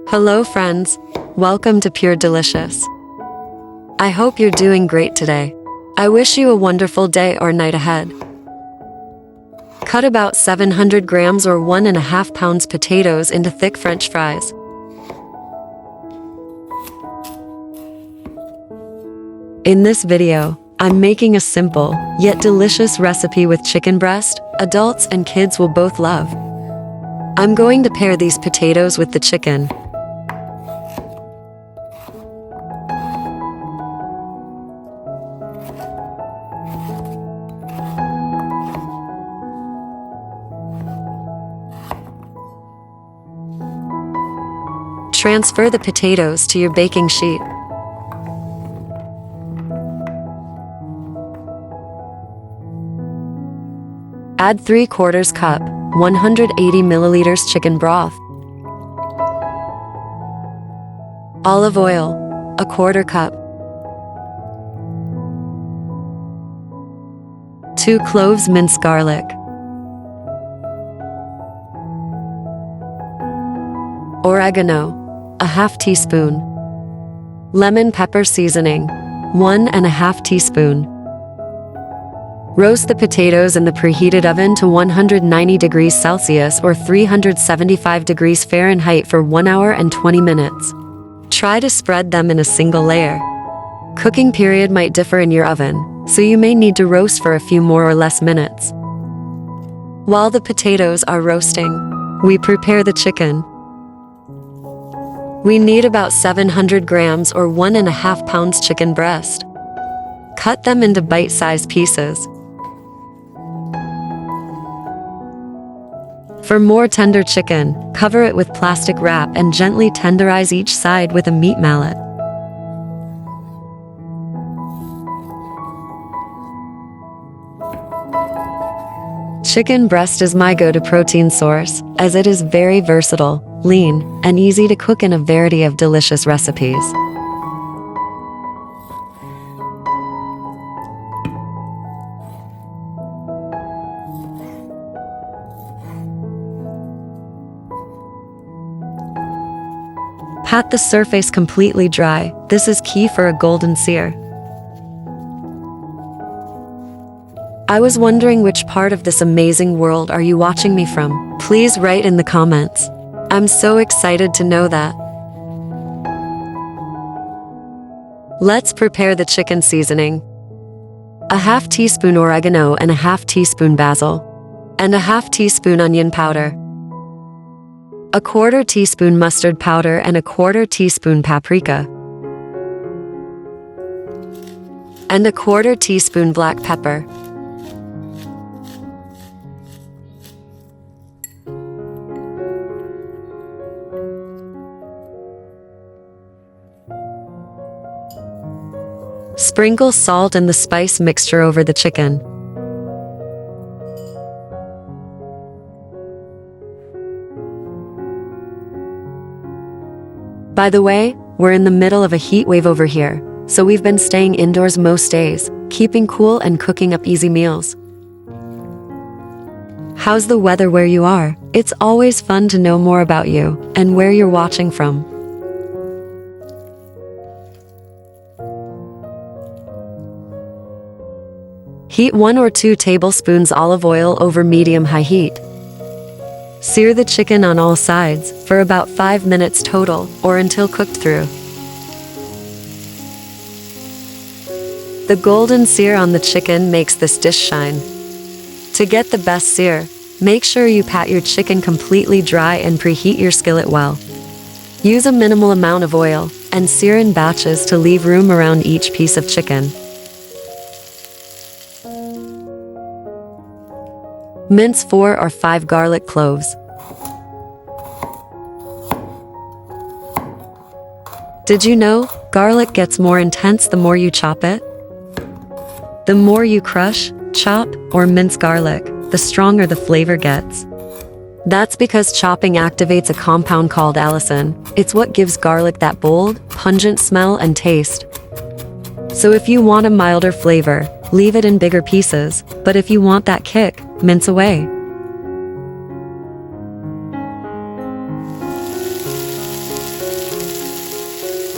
Hello friends, welcome to Pure Delicious. I hope you're doing great today. I wish you a wonderful day or night ahead. Cut about 700 grams or 1.5 pounds potatoes into thick French fries. In this video, I'm making a simple, yet delicious recipe with chicken breast adults and kids will both love. I'm going to pair these potatoes with the chicken. Transfer the potatoes to your baking sheet. Add 3/4 cup, 180 milliliters chicken broth. Olive oil, 1/4 cup. 2 cloves minced garlic. Oregano, 1/2 teaspoon. Lemon pepper seasoning, 1.5 teaspoon. Roast the potatoes in the preheated oven to 190 degrees Celsius or 375 degrees Fahrenheit for 1 hour and 20 minutes. Try to spread them in a single layer. Cooking period might differ in your oven, so you may need to roast for a few more or less minutes. While the potatoes are roasting, we prepare the chicken. We need about 700 grams or 1.5 pounds chicken breast. Cut them into bite-sized pieces. For more tender chicken, cover it with plastic wrap and gently tenderize each side with a meat mallet. Chicken breast is my go-to protein source, as it is very versatile, lean, and easy to cook in a variety of delicious recipes. Pat the surface completely dry. This is key for a golden sear. I was wondering which part of this amazing world are you watching me from? Please write in the comments. I'm so excited to know that. Let's prepare the chicken seasoning. 1/2 teaspoon oregano and 1/2 teaspoon basil, and 1/2 teaspoon onion powder. 1/4 teaspoon mustard powder and 1/4 teaspoon paprika. And 1/4 teaspoon black pepper. Sprinkle salt and the spice mixture over the chicken. By the way, we're in the middle of a heat wave over here, so we've been staying indoors most days, keeping cool and cooking up easy meals. How's the weather where you are? It's always fun to know more about you and where you're watching from. Heat 1 or 2 tablespoons olive oil over medium-high heat. Sear the chicken on all sides for about 5 minutes total or until cooked through. The golden sear on the chicken makes this dish shine. To get the best sear, make sure you pat your chicken completely dry and preheat your skillet well. Use a minimal amount of oil and sear in batches to leave room around each piece of chicken. Mince 4 or 5 garlic cloves. Did you know garlic gets more intense the more you chop it? The more you crush, chop, or mince garlic, the stronger the flavor gets. That's because chopping activates a compound called allicin. It's what gives garlic that bold, pungent smell and taste. So if you want a milder flavor, leave it in bigger pieces, but if you want that kick, mince away.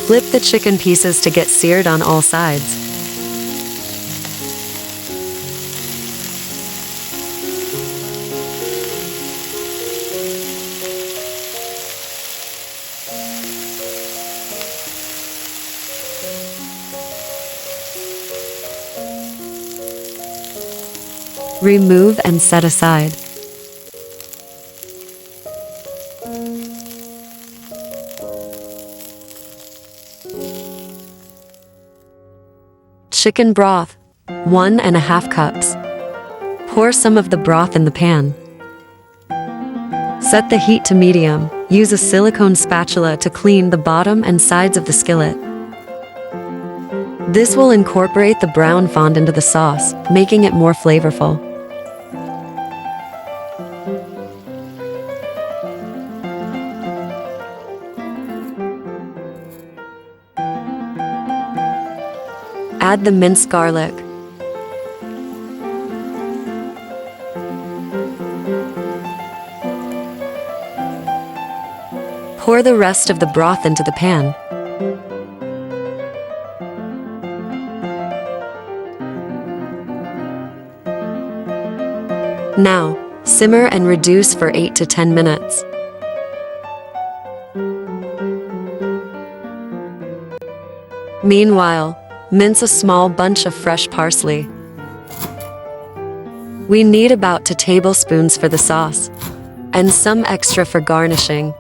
Flip the chicken pieces to get seared on all sides. Remove and set aside. Chicken broth, 1½ cups. Pour some of the broth in the pan. Set the heat to medium. Use a silicone spatula to clean the bottom and sides of the skillet. This will incorporate the brown fond into the sauce, making it more flavorful. Add the minced garlic. Pour the rest of the broth into the pan. Now, simmer and reduce for 8 to 10 minutes. Meanwhile, mince a small bunch of fresh parsley. We need about 2 tablespoons for the sauce, and some extra for garnishing.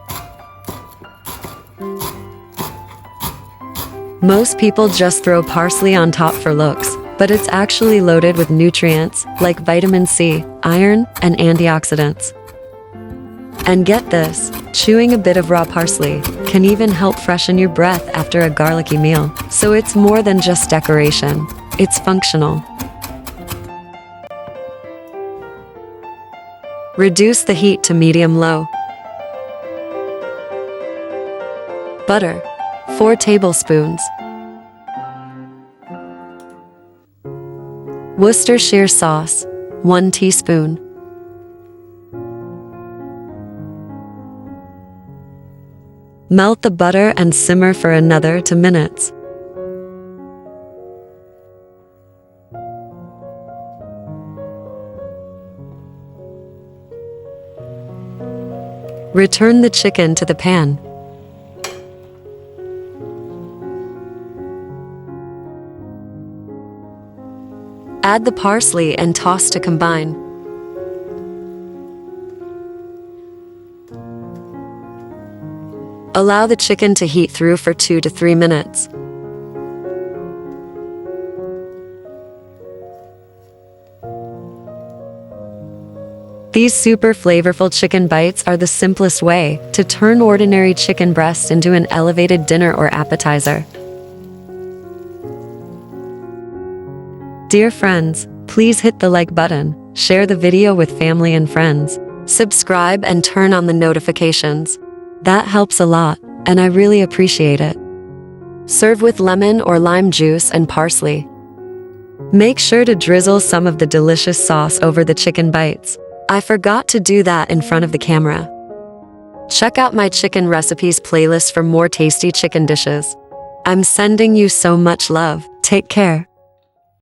Most people just throw parsley on top for looks, but it's actually loaded with nutrients like vitamin C, iron, and antioxidants. And get this, chewing a bit of raw parsley can even help freshen your breath after a garlicky meal. So it's more than just decoration, it's functional. Reduce the heat to medium-low. Butter, 4 tablespoons. Worcestershire sauce, 1 teaspoon. Melt the butter and simmer for another 2 minutes. Return the chicken to the pan. Add the parsley and toss to combine. Allow the chicken to heat through for 2 to 3 minutes. These super flavorful chicken bites are the simplest way to turn ordinary chicken breast into an elevated dinner or appetizer. Dear friends, please hit the like button, share the video with family and friends, subscribe and turn on the notifications. That helps a lot, and I really appreciate it. Serve with lemon or lime juice and parsley. Make sure to drizzle some of the delicious sauce over the chicken bites. I forgot to do that in front of the camera. Check out my chicken recipes playlist for more tasty chicken dishes. I'm sending you so much love. Take care.